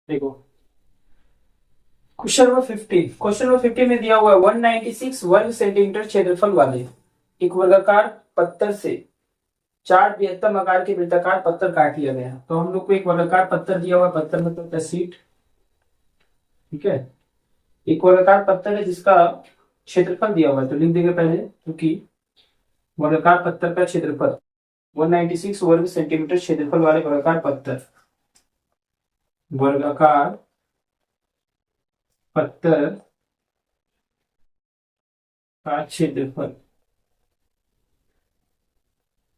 देखो, question number 15 में दिया हुआ है 196 वर्ग सेंटीमीटर क्षेत्रफल वाले एक वर्गाकार पत्थर से चार बृहत्तम आकार के वृत्ताकार पत्थर काट लिया गया। तो हम लोग को एक वर्गाकार पत्थर दिया हुआ है, पत्थर मतलब शीट। ठीक है, एक वर्गाकार पत्थर है जिसका क्षेत्रफल दिया हुआ है, तो लिख देंगे पहले, क्योंकि वर्गाकार पत्थर का क्षेत्रफल 196 वर्ग सेंटीमीटर क्षेत्रफल वाले वर्गाकार पत्थर, वर्गाकार पत्थर का क्षेत्रफल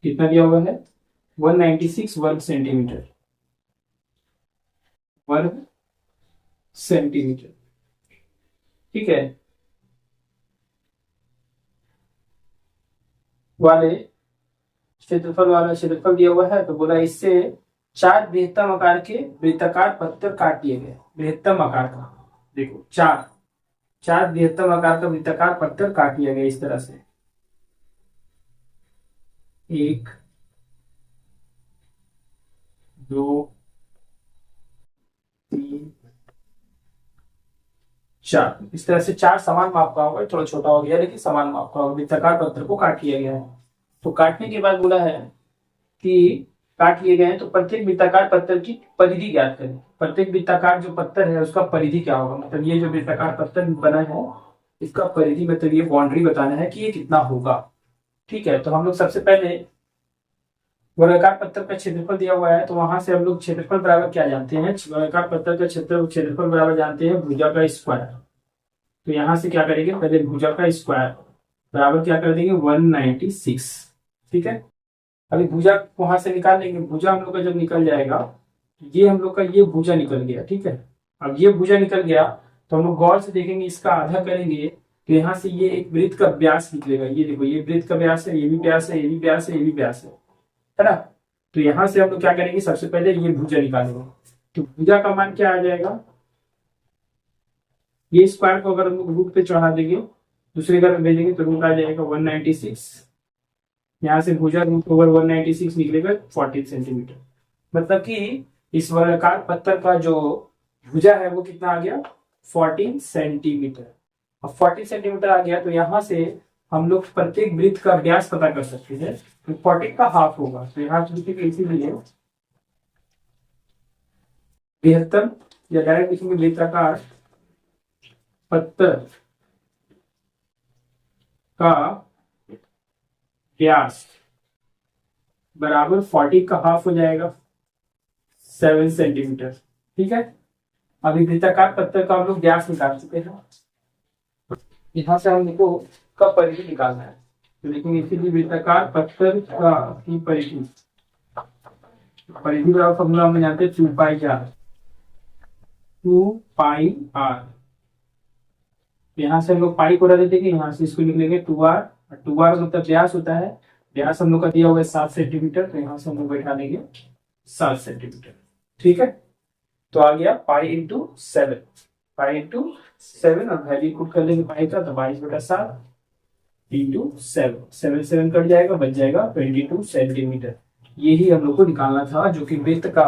कितना दिया हुआ है? 196 वर्ग सेंटीमीटर, वर्ग सेंटीमीटर। ठीक है, वाले क्षेत्रफल वाला क्षेत्रफल दिया हुआ है, तो बोला इससे चार बृहत्तम आकार के वृत्ताकार पत्थर काट दिए गए। बृहत्तम आकार का, देखो चार, चार बृहत्तम आकार का वृत्ताकार पत्थर काट लिया गया इस तरह से। एक, दो, तीन, चार, इस तरह से चार समान माप का होगा, थोड़ा छोटा हो गया लेकिन समान माप का होगा, वृत्ताकार पत्थर को काट लिया गया है। तो काटने के बाद बोला है कि काट लिए गए हैं तो प्रत्येक वृत्ताकार पत्थर की परिधि ज्ञात करें। प्रत्येक वृत्ताकार जो पत्थर है उसका परिधि क्या होगा, मतलब ये जो वृत्ताकार पत्थर बना है इसका परिधि, मतलब ये बाउंड्री बताना है कि ये कितना होगा। ठीक है, तो हम लोग सबसे पहले वर्गाकार पत्थर का क्षेत्रफल दिया हुआ है, तो वहां से हम लोग क्षेत्रफल बराबर क्या जानते हैं? वर्गाकार पत्थर का क्षेत्रफल बराबर जानते हैं भुजा का स्क्वायर। तो यहाँ से क्या करेंगे, पहले भुजा का स्क्वायर बराबर क्या कर देंगे? 196। ठीक है, अभी भुजा वहां से निकाल लेंगे। भुजा हम लोग का जब निकल जाएगा, ये हम लोग का ये भुजा निकल गया। ठीक है, अब ये भुजा निकल गया तो हम लोग गौर से देखेंगे, इसका आधा करेंगे तो यहाँ से ये एक वृत्त का व्यास निकलेगा। ये देखो, ये वृत्त का व्यास है, ये भी व्यास है, ये भी व्यास है, ये भी व्यास है ना? तो यहाँ से हम लोग क्या करेंगे, सबसे पहले ये भुजा निकालेंगे। तो भुजा का मान क्या आ जाएगा? ये स्क्वायर को अगर हम लोग रूट पे चढ़ा देंगे, दूसरे घर में भेजेंगे तो रूट आ जाएगा 196। यहाँ से भुजा रूट ओवर 196 निकलेगा 14 सेंटीमीटर। मतलब कि इस वर्गाकार पत्थर का जो भुजा है वो कितना आ गया? 14 सेंटीमीटर। अब 14 सेंटीमीटर आ गया तो यहाँ से हम लोग प्रत्येक वृत्त का व्यास पता कर सकते हैं। तो 14 का हाफ होगा, तो यहाँ लिखेंगे इसीलिए बृहत्तम, या डायरेक्ट लिखेंगे वृत्ताकार पत्थर का व्यास बराबर 40 का हाफ हो जाएगा 7 सेंटीमीटर। ठीक है, अभी वृत्ताकार पत्थर का हम लोग व्यास निकाल चुके हैं, यहाँ से हमको का परिधि निकालना है। तो लेकिन इसीलिए वृत्ताकार पत्थर का की परिधि, परिधि का फॉर्मूला हम जानते हैं 2 पाई आर। 2 पाई आर, यहाँ से हम लोग पाई को रख देंगे, यहाँ से इसको लिख लेंगे 2r। 2r मतलब व्यास होता है, व्यास हम लोग का दिया हुआ है 7 सेंटीमीटर, तो यहाँ से हम लोग बैठा देंगे 7 सेंटीमीटर। ठीक है, तो आ गया पाई इंटू 7, पाई इंटू 7, और वैल्यू पुट कर लेंगे पाई का, तो 22/7 इंटू 7, 7 7 कट जाएगा, बच जाएगा 22 सेंटीमीटर। यही हम लोग को निकालना था, जो कि वृत्त का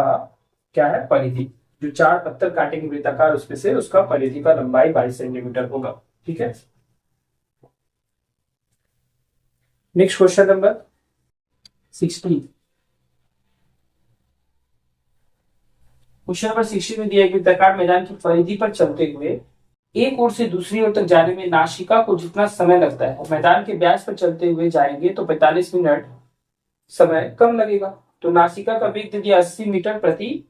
क्या है? परिधि। जो चार पत्थर काटेंगे वृत्ताकार उसमें से उसका परिधि का लंबाई 22 सेंटीमीटर होगा। ठीक है, next question number 16। Question number 16 में दिया है कि वृत्ताकार मैदान की परिधि पर चलते हुए एक ओर से दूसरी ओर तक जाने में नासिका को जितना समय लगता है, मैदान के व्यास पर चलते हुए जाएंगे तो 45 मिनट समय कम लगेगा। तो नासिका का वेग दे दिया 80 मीटर प्रति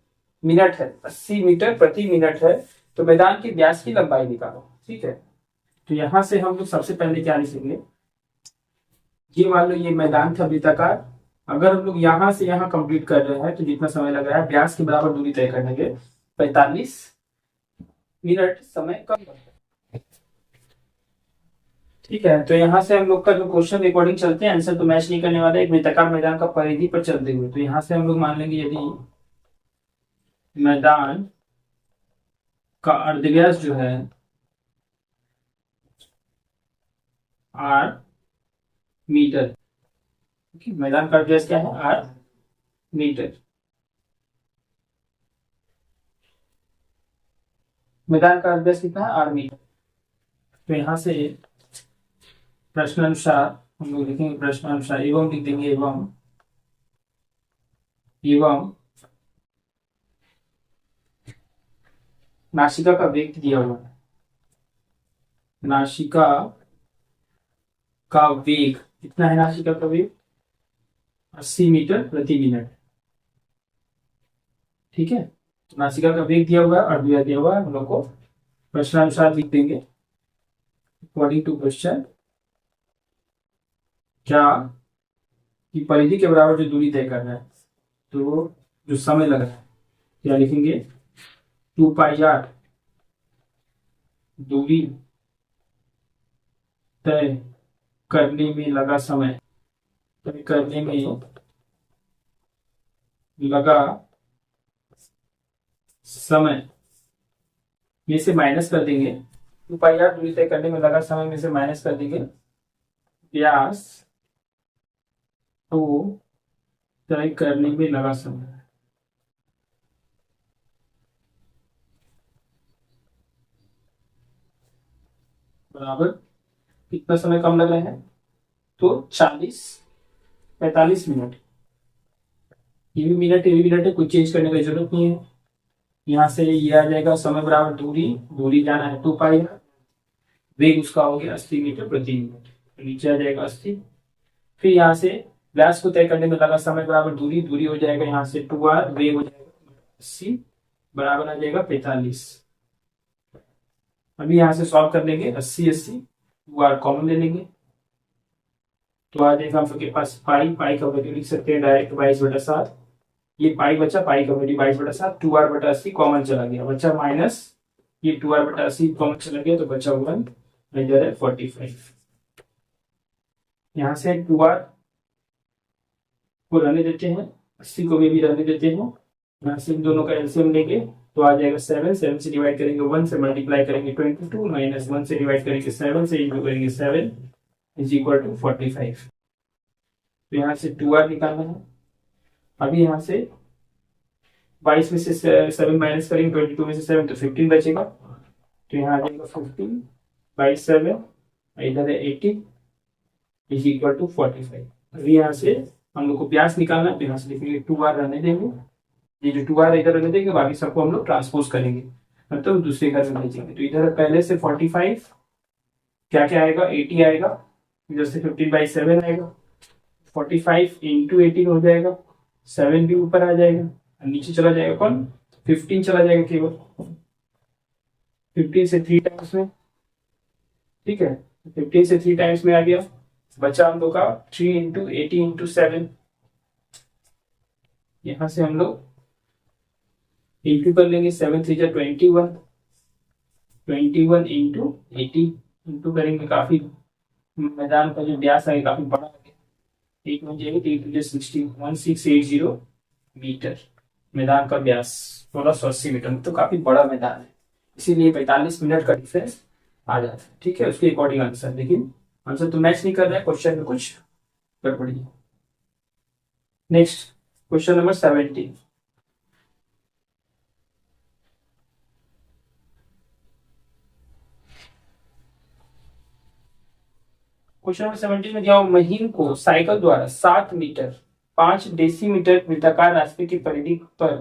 मिनट है, 80 मीटर प्रति मिनट है। तो मैदान के व्यास की लंबाई निकालो। ठीक है, तो यहां से हम लोग सबसे पहले क्या लिखेंगे, ये मान लो ये मैदान था वृत्ताकार। अगर हम लोग यहाँ से यहाँ कंप्लीट कर रहे हैं तो जितना समय लग रहा है, व्यास के बराबर दूरी तय करने के 45 मिनट समय कम लगता है। ठीक है, तो यहाँ से हम लोग का जो क्वेश्चन अकॉर्डिंग चलते हैं, आंसर तो मैच नहीं करने वाला है। एक वृत्ताकार मैदान का परिधि पर चलते हुए, तो यहाँ से हम लोग मान लेंगे यदि मैदान का अर्धव्यास जो है आर मीटर, मैदान का अर्धव्यास क्या है? R metre. मैदान का व्यास कितना है 8 मीटर। तो यहाँ से प्रश्नानुसार हम लोग लिखेंगे, प्रश्नानुसार एवं लिख देंगे, एवं एवं नासिका का वेग दिया हुआ है, नासिका का वेग कितना है, नासिका का वेग 80 मीटर प्रति मिनट। ठीक है, तो नासिका का वेग दिया हुआ है और दिया हुआ है, हम लोग को प्रश्नानुसार लिख देंगे अकॉर्डिंग टू क्वेश्चन। क्या कि परिधि के बराबर जो दूरी तय करना है, तो जो समय लग रहा है क्या लिखेंगे, 2πr दूरी तय करने में लगा समय, तय करने में लगा समय में से माइनस कर देंगे, 2πr दूरी तय करने में लगा समय में से माइनस कर देंगे व्यास तो तय करने में लगा समय। बराबर कितना समय कम लग रहा है, तो 45 मिनट। ये भी मिनट है, कुछ चेंज करने की जरूरत नहीं है। यहाँ से ये आ जाएगा समय बराबर दूरी, दूरी जाना है 2π, वेग उसका हो गया 80 मीटर प्रति मिनट, तो नीचे आ जाएगा 80। फिर यहाँ से व्यास को तय करने में लगा समय बराबर दूरी, दूरी हो जाएगा यहाँ से 2r, वेग हो जाएगा 80, बराबर आ जाएगा 45। अभी यहाँ से सॉल्व कर लेंगे, 80 2r कॉमन ले लेंगे, तो आ जाएगा हम लोग के पास पाई का वैल्यू लिख सकते हैं डायरेक्ट 22/7। ये पाई बचा, पाई का वैल्यू 22/7, 2r/80 कॉमन चला गया, बचा माइनस, ये 2r/80 कॉमन चला गया तो बचा 1, इधर है 45। यहाँ से 2r को रहने देते हैं, 80 को भी रहने देते हैं। यहाँ से इन दोनों का एलसीएम लेंगे तो आ जाएगा 7, 7 से डिवाइड करेंगे 1 से, मल्टीप्लाई करेंगे 22, माइनस 1 से डिवाइड करेंगे 7 से, इंटू करेंगे 7 इज इक्वल टू 45। तो यहाँ से 2r निकालना है। अभी यहाँ से 22 में से 7 माइनस करेंगे, 22 में से 7 तो 15 बचेगा, तो यहाँ आ जाएगा 15/7, इधर है 18 इज इक्वल टू 45। अभी यहाँ से हम लोग को व्यास निकालना है, तो यहाँ से लिखेंगे 2r रहने देंगे, ये जो 2r इधर रहने देंगे, बाकी सबको हम लोग ट्रांसपोज करेंगे, मतलब दूसरे घर में भेजेंगे। तो इधर पहले से 45 क्या क्या आएगा, 80 आएगा, इधर से 15/7 आएगा, 45 इंटू 18 हो जाएगा, 7 भी ऊपर आ जाएगा, नीचे चला जाएगा कौन, 15 चला जाएगा केवल, 15 से 3 टाइम्स में। ठीक है, 15 से 3 टाइम्स में आ गया, बचा हम लोग का 3 इंटू 80 इंटू 7। यहां से हम लोग इंटू कर लेंगे, 7 3 21, 21 इंटू 80 इंटू करेंगे, काफी मैदान का जो व्यास है काफी बड़ा है, 8 बन जाएगा, 1680 मीटर मैदान का व्यास, 1680 मीटर, तो काफी बड़ा मैदान है, इसीलिए 45 मिनट का डिफरेंस आ जाता है। ठीक है, उसके अकॉर्डिंग आंसर, लेकिन आंसर तो मैच नहीं कर रहा है, क्वेश्चन में कुछ गड़बड़ी है। Next question number 17। Question number 17 में दिया, महीन को साइकिल द्वारा 7 मीटर 5 डेसीमीटर वृत्ताकार रास्ते की परिधि और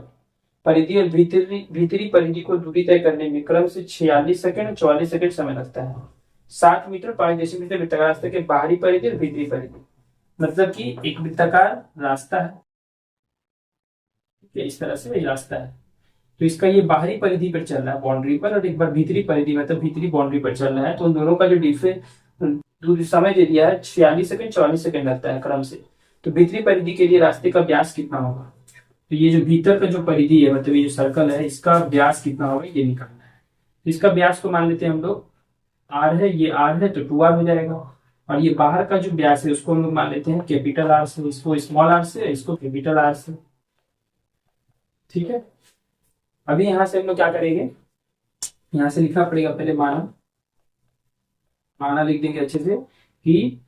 भीतरी परिधि को दूरी तय करने में क्रम से 46 सेकंड और 44 सेकंड समय लगता है। 7 मीटर 5 डेसीमीटर वृत्ताकार रास्ते के बाहरी परिधि और भीतरी परिधि, मतलब कि एक वृत्ताकार रास्ता है, इस तरह से रास्ता है, तो इसका ये बाहरी परिधि पर चल रहा है बाउंड्री पर, और एक बार भीतरी परिधि मतलब भीतरी बाउंड्री पर चल रहा है, तो उन दोनों का जो डिफरेंस समय दे दिया है 46 सेकंड 44 सेकंड लगता है क्रम से। तो भीतरी परिधि के लिए रास्ते का व्यास कितना होगा, तो ये जो भीतर का जो परिधि है, मतलब ये जो सर्कल है, इसका व्यास कितना होगा ये निकालना है। तो इसका व्यास को मान लेते हैं हम लोग r है, ये r है तो 2r हो जाएगा, और ये बाहर का जो व्यास है उसको हम लोग मान लेते हैं कैपिटल R से, इसको स्मॉल r से, इसको कैपिटल R से। ठीक है, अभी यहां से हम लोग क्या करेंगे, यहां से लिखना पड़ेगा पहले माना लिख देंगे अच्छे से कि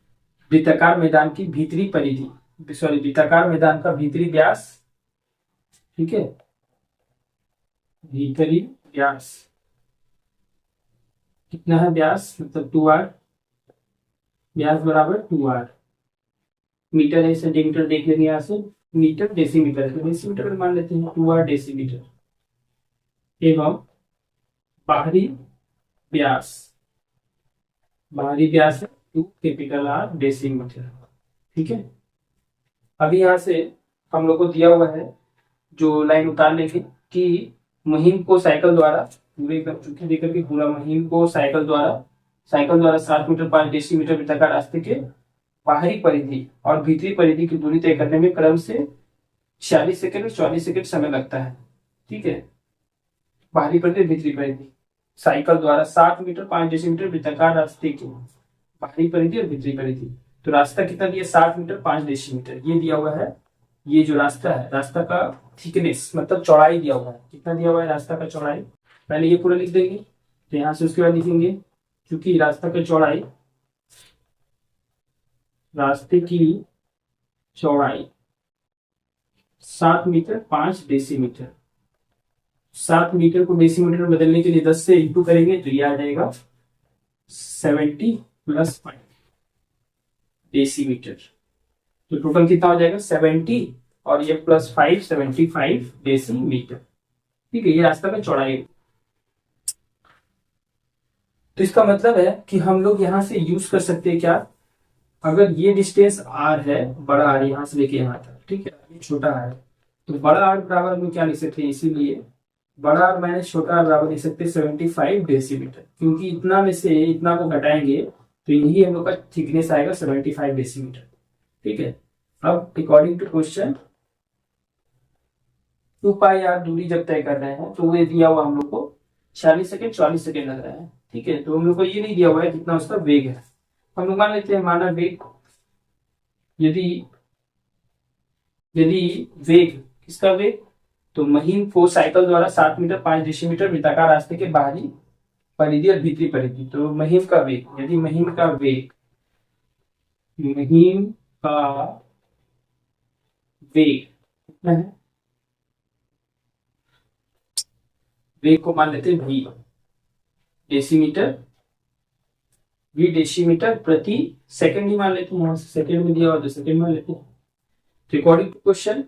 वृत्ताकार मैदान की भीतरी परिधि, सॉरी वृत्ताकार मैदान का भीतरी व्यास, ठीक है, भीतरी व्यास कितना है व्यास, मतलब 2r, व्यास बराबर 2r। मीटर है, सेंटीमीटर देख लेंगे यहाँ से, मीटर डेसीमीटर है तो डेसीमीटर में मान लेते हैं 2r डेसीमीटर। एवं बाहरी व्यास, बाहरी व्यास है 2 कैपिटल R डेसीमीटर। ठीक है, अभी यहाँ से हम लोग को दिया हुआ है जो लाइन उतार लेंगे कि मुहिम को साइकिल द्वारा पूरे कर चुके देकर के पूरा मुहिम को साइकिल द्वारा 7 मीटर 5 डेसीमीटर वृत्ताकार रास्ते के बाहरी परिधि और भीतरी परिधि की दूरी तय करने में क्रम से 46 सेकंड और 44 सेकंड समय लगता है। ठीक है, बाहरी परिधि भीतरी परिधि साइकिल द्वारा 7 मीटर 5 डेसीमीटर वृत्ताकार रास्ते की बाहरी परिधि और भीतरी परिधि। तो रास्ता कितना दिया, 7 मीटर 5 डेसीमीटर ये दिया हुआ है। ये जो रास्ता है, रास्ता का थिकनेस मतलब चौड़ाई दिया हुआ है, कितना दिया हुआ है रास्ता का चौड़ाई, पहले ये पूरा लिख देंगे तो यहाँ से उसके बाद लिखेंगे क्योंकि रास्ता का चौड़ाई, रास्ते की चौड़ाई 7 मीटर 5 डेसीमीटर। 7 मीटर को डेसीमीटर में बदलने के लिए 10 से इंटू करेंगे तो ये आ जाएगा 70 + 5 डेसीमीटर। तो टोटल कितना हो जाएगा 70 और ये +5 75 डेसीमीटर। ठीक है, ये रास्ता का चौड़ाई। तो इसका मतलब है कि हम लोग यहाँ से यूज कर सकते हैं क्या, अगर ये डिस्टेंस r है, बड़ा R यहाँ से लेके यहाँ तक, ठीक है, ये छोटा है तो बड़ा R बराबर हम लोग क्या लिख सकते हैं, इसीलिए बड़ा R माइनस छोटा R बराबर लिख सकते हैं 75 डेसीमीटर, क्योंकि इतना में से इतना को घटाएंगे तो यही हम लोग का थिकनेस आएगा 75 डेसीमीटर। ठीक है, अब अकॉर्डिंग टू क्वेश्चन 2πr दूरी जब तय कर रहे हैं तो वो दिया हुआ हम लोग को 46 सेकंड 44 सेकंड लग रहा है। ठीक है, तो हम लोग को ये नहीं दिया हुआ है कितना उसका वेग है, हम लोग मान लेते हैं माना वेग, यदि यदि वेग, किसका वेग, तो मुहिम को साइकिल द्वारा 7 मीटर 5 डेसीमीटर वृत्ताकार रास्ते के बाहरी परिधि और भीतरी परिधि, तो मुहिम का वेग, यदि मुहिम का वेग कितना है, वेग को मान लेते हैं v डेसीमीटर, v डेसीमीटर प्रति सेकंड ही मान लेते हैं, यहाँ से सेकंड में दिया हुआ तो सेकंड मान लेते हैं। तो अकॉर्डिंग टू क्वेश्चन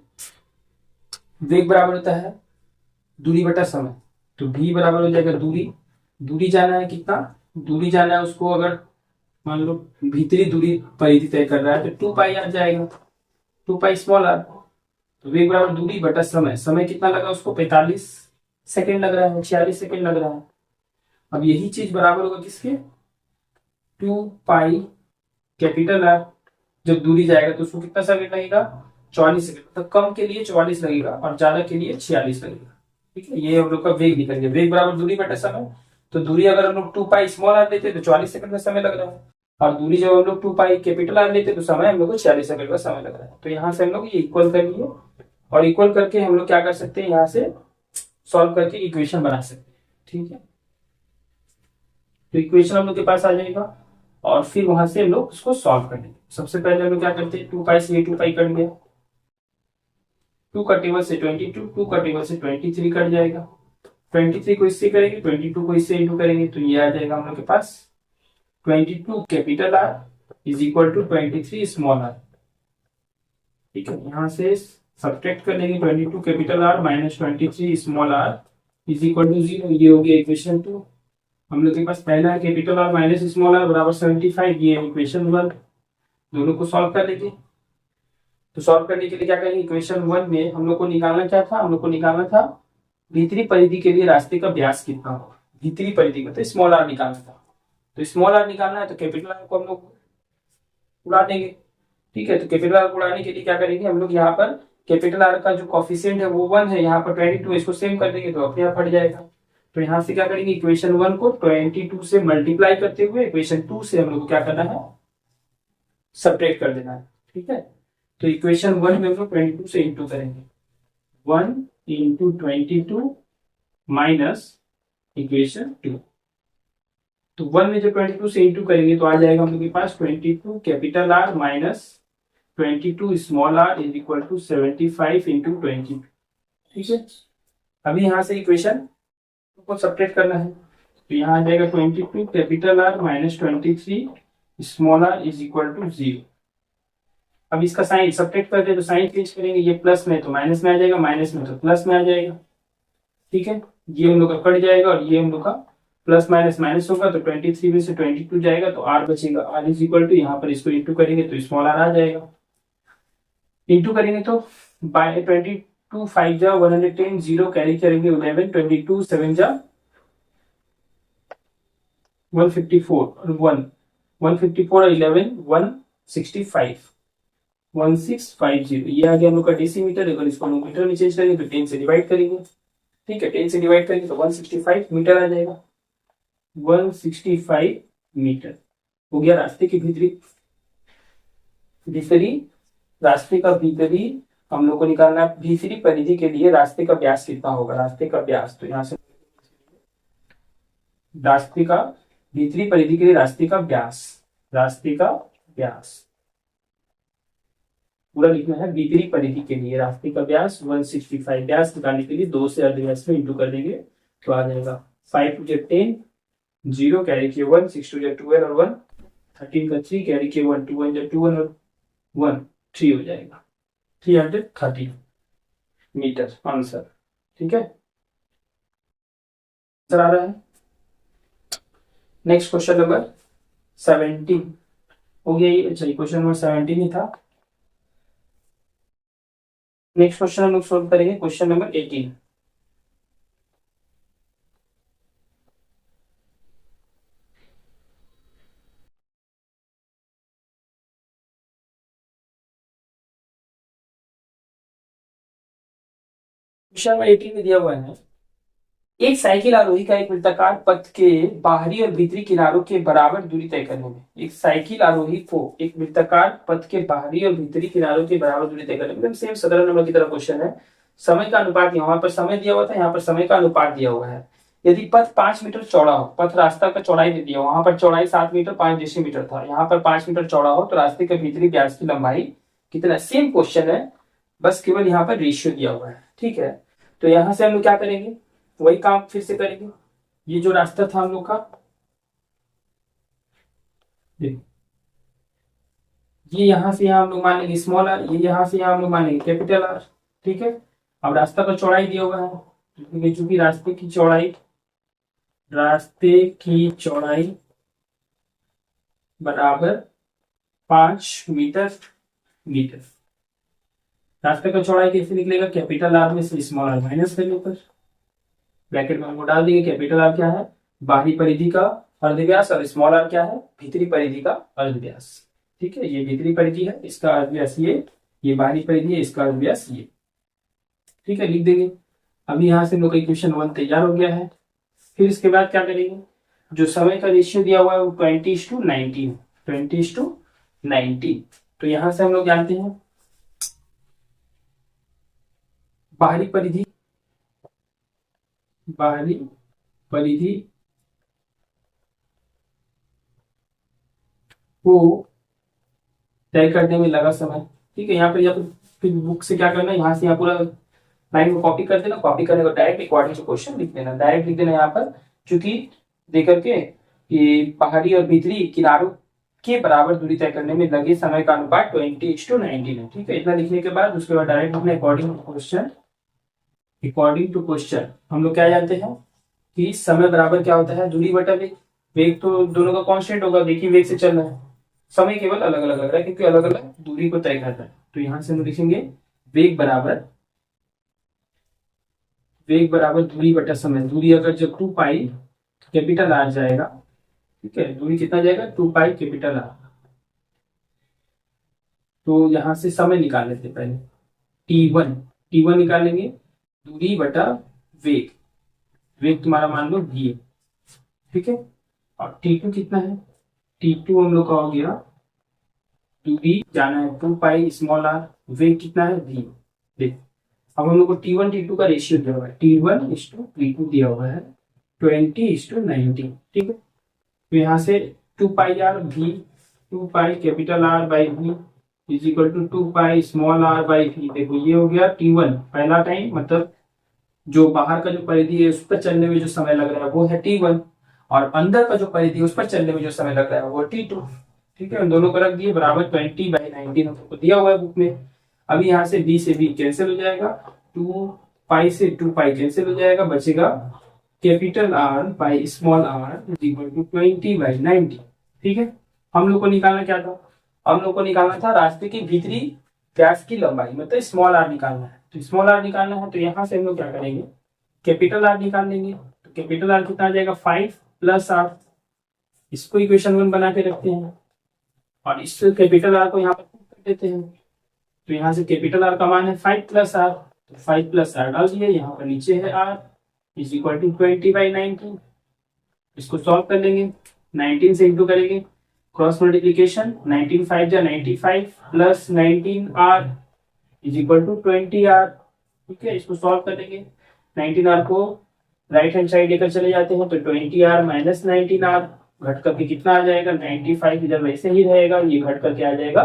वेग बराबर होता है दूरी बटा समय, तो v बराबर हो जाएगा दूरी, दूरी जाना है कितना, दूरी जाना है उसको अगर मान लो भीतरी दूरी परिधि तय कर रहा है तो 2π आ जाएगा, 2π स्मॉल r। तो वेग बराबर दूरी बटा समय, समय कितना लगा उसको 45 सेकंड लग रहा है, 46 सेकंड लग रहा है। अब यही चीज बराबर होगा किसके, 2π कैपिटल R, जब दूरी जाएगा तो उसको कितना सेकंड लगेगा 44 सेकंड, मतलब कम के लिए 44 लगेगा और ज्यादा के लिए 46 लगेगा। ठीक है, ये हम लोग का वेग निकल गया, वेग बराबर दूरी बटा समय, तो दूरी अगर हम लोग 2π स्मॉल r लेते तो 44 सेकंड का समय लग रहा है, और दूरी जब हम लोग 2π कैपिटल R लेते तो समय हम लोग को 46 सेकंड का समय लग रहा है। तो यहाँ से हम लोग ये इक्वल कर लिए और इक्वल करके हम लोग क्या कर सकते हैं, यहाँ से सॉल्व करके इक्वेशन बना सकते हैं। ठीक है, तो इक्वेशन हम लोग के पास आ जाएगा और फिर वहां से हम लोग उसको सॉल्व कर लेंगे। सबसे पहले हम लोग क्या करते हैं, 2π से ये 2π कट गया, 2 का टेबल से 22, 2 का टेबल से 23 कट जाएगा, 23 को इससे करेंगे 22 को इससे इंटू करेंगे तो ये आ जाएगा हम लोग के पास 22 capital R is equal to 23 small r। ठीक है, यहाँ से सब्ट्रैक्ट कर लेंगे 22 capital R minus 23 small r is equal to 0, ये हो गया इक्वेशन 2। हम लोग के पास पहला है capital R minus small r बराबर 75, ये इक्वेशन 1, दोनों को सॉल्व कर लेंगे। तो सॉल्व करने के लिए क्या करेंगे, इक्वेशन 1 में हम लोग को निकालना क्या था, हम लोग को निकालना था भीतरी परिधि के लिए रास्ते का व्यास कितना हो, भीतरी परिधि मतलब स्मॉल r निकालना था। तो स्मॉल r निकालना है तो कैपिटल R को हम लोग उड़ा देंगे। ठीक है, तो कैपिटल R को उड़ाने के लिए क्या करेंगे, हम लोग यहाँ पर कैपिटल R का जो कॉफिशिएंट है वो 1 है, यहाँ पर 22, इसको सेम कर देंगे तो अपने आप हट जाएगा। तो यहाँ से क्या करेंगे, इक्वेशन 1 को 22 से मल्टीप्लाई करते हुए इक्वेशन 2 से हम लोग को क्या करना है, सब्ट्रैक्ट कर देना है। ठीक है, तो इक्वेशन 1 में हम लोग 22 से इंटू करेंगे, 1 × 22 माइनस इक्वेशन 2। तो 1 में जब 22 से इंटू करेंगे तो आ जाएगा हम लोग के पास 22 capital R minus 22 small r is equal to 75 into 22। ठीक है, अभी यहाँ से इक्वेशन को सब्ट्रैक्ट करना है, तो यहाँ आ जाएगा 22 capital R minus 23 small r is equal to 0। अब इसका साइन सब्ट्रैक्ट करते हैं तो साइन चेंज करेंगे, ये प्लस में तो माइनस में आ जाएगा, माइनस में तो प्लस में आ जाएगा। ठीक है, ये हम लोग का कट जाएगा और ये हम लोग का प्लस माइनस माइनस होगा, तो 23 में से 22 जाएगा तो आर बचेगा। आर इज इक्वल टू यहाँ पर इसको इंटू करेंगे तो स्मॉल आर आ जाएगा। इंटू करेंगे तो बाय 22 5 जा 110, 0 कैरी करेंगे 11, 22 7 जा 154 और 1 154 और 11 165 1650। ये आ गया हम लोग का डेसीमीटर। अगर इसको हम मीटर में चेंज करेंगे तो 10 से डिवाइड करेंगे। ठीक है, 10 से डिवाइड करेंगे तो 165 मीटर आ जाएगा। 165 मीटर हो गया रास्ते की भीतरी भीतरी रास्ते का भीतरी हम लोग को निकालना है। भीतरी परिधि के लिए रास्ते का व्यास कितना होगा, रास्ते का व्यास, तो यहाँ से रास्ते का भीतरी परिधि के लिए रास्ते का व्यास, रास्ते का व्यास पूरा लिखना है। भीतरी परिधि के लिए रास्ते का व्यास 165, व्यास निकालने के लिए 2 से अर्धव्यास में इंटू कर देंगे तो आ जाएगा 5 टू 10, 0 कैरी किए 1, 6 टू 12 और 1 13 का 3 कैरी किए 1, 2 1 2 1 और 1 3 हो जाएगा 330 मीटर आंसर। ठीक है, आंसर आ रहा है। नेक्स्ट क्वेश्चन नंबर 17 हो गया ये। अच्छा, क्वेश्चन नंबर 17 ही था। नेक्स्ट क्वेश्चन हम लोग सोल्व करेंगे क्वेश्चन नंबर 18। क्वेश्चन नंबर 18 में दिया हुआ है, एक साइकिल आरोही का एक वृत्ताकार पथ के बाहरी और भीतरी किनारों के बराबर दूरी तय करने में, एक साइकिल आरोही को एक वृत्ताकार पथ के बाहरी और भीतरी किनारों के बराबर दूरी तय करने में, सेम 17 नंबर की तरह क्वेश्चन है। समय का अनुपात, यहाँ पर समय दिया हुआ था, यहाँ पर समय का अनुपात दिया हुआ है। यदि पथ 5 मीटर चौड़ा हो, पथ रास्ता का चौड़ाई दे दिया, वहां पर चौड़ाई 7 मीटर 5 डेसीमीटर था, यहाँ पर 5 मीटर चौड़ा हो तो रास्ते के भीतरी व्यास की लंबाई कितना। सेम क्वेश्चन है, बस केवल यहाँ पर रेशियो दिया हुआ है। ठीक है, तो यहाँ से हम लोग क्या करेंगे, वही काम फिर से करेंगे। ये जो रास्ता था हम लोग का, ये यहां से यहां हम लोग मानेंगे स्मॉल आर, ये यहां से यहां हम लोग मानेंगे कैपिटल आर। ठीक है, अब रास्ता का चौड़ाई दिया हुआ है, चूंकि रास्ते की चौड़ाई बराबर 5 मीटर। रास्ते का चौड़ाई कैसे निकलेगा, कैपिटल आर में से स्मॉल आर माइनस कर ऊपर ब्रैकेट में हमको डाल देंगे। कैपिटल आर क्या है, बाहरी परिधि का अर्धव्यास, और स्मॉल आर क्या है, भीतरी परिधि का अर्धव्यास। ठीक है, ये भीतरी परिधि है, इसका अर्धव्यास ये बाहरी परिधि है, इसका अर्धव्यास ये। ठीक है, लिख देंगे। अभी यहाँ से हम लोग का इक्वेशन 1 तैयार हो गया है। फिर इसके बाद क्या करेंगे, जो समय का रेशियो दिया हुआ है वो 20:19, 20:19। तो यहां से हम लोग जानते हैं बाहरी परिधि को तय करने में लगा समय। ठीक है, यहाँ पर या तो फिर बुक से क्या करना है, यहाँ से यहाँ पूरा लाइन को कॉपी कर देना, कॉपी करने को डायरेक्ट अकॉर्डिंग टू क्वेश्चन लिख देना, डायरेक्ट लिख देना यहाँ पर, चूंकि देकर के कि बाहरी और भीतरी किनारों के बराबर दूरी तय करने में लगे समय का अनुपात 20:19 है। ठीक है, इतना लिखने के बाद उसके बाद डायरेक्ट लिखना अकॉर्डिंग टू क्वेश्चन। हम लोग क्या जानते हैं कि समय बराबर क्या होता है, दूरी बटा वेग। वेग तो दोनों का कांस्टेंट होगा, देखिए वेग से चलना है, समय केवल अलग अलग लग रहा है क्योंकि अलग अलग दूरी को तय करता है। तो यहां से हम लिखेंगे वेग बराबर दूरी बटा समय। दूरी अगर जब 2 पाई कैपिटल आर जाएगा, ठीक है, दूरी कितना जाएगा 2 पाई कैपिटल आर। तो यहां से समय निकाल लेते पहले, T1 निकालेंगे, दूरी बटा वेग तुम्हारा मान लो v है। ठीक है, और T2 कितना है, T2 हम लोग का हो गया, दूरी जाना है 2 पाई स्मॉल आर, वेग कितना है v। देख, अब हम लोग को T1 T2 का रेशियो दिया हुआ है, T1:T2 दिया हुआ है 20:19। ठीक है, तो यहाँ से 2 pi R v, 2 pi capital R by v is equal to 2 pi small R by v। देखो ये हो गया T1 पहला टाइम, मतलब जो बाहर का जो परिधि है उस पर चलने में जो समय लग रहा है वो है T1, और अंदर का जो परिधि उस पर चलने में जो समय लग रहा है वो T2। ठीक है, उन दोनों को रख दिए बराबर 20/19 हमको दिया हुआ है बुक में। अभी यहाँ से B से B कैंसिल हो जाएगा, 2 पाई से 2 पाई कैंसिल हो जाएगा, बचेगा capital R by small r is equal to 20/90। ठीक है, हम लोग को निकालना क्या था, हम लोग को निकालना था रास्ते की भीतरी व्यास की लंबाई, मतलब स्मॉल r निकालना है। तो स्मॉल r निकालना है तो यहाँ से हम लोग क्या करेंगे, कैपिटल R निकाल लेंगे। तो कैपिटल R कितना आ जाएगा, 5 + r। इसको इक्वेशन 1 बना के रखते हैं और इस कैपिटल R को यहाँ पर पुट कर देते हैं। तो यहाँ से कैपिटल R का मान है 5 + r, तो 5 + r डाल दिए, यहाँ पर नीचे है r इज इक्वल टू 20/19। इसको सॉल्व कर लेंगे, 19 से इंटू करेंगे, क्रॉस मल्टीप्लीकेशन, 19 5 जा 95 plus 19r is equal to 20r। ठीक है, इसको सॉल्व करेंगे, 19r को राइट हैंड साइड लेकर चले जाते हैं तो 20r माइनस 19r घट करके कितना आ जाएगा, 95 इधर वैसे ही रहेगा, ये घट करके आ जाएगा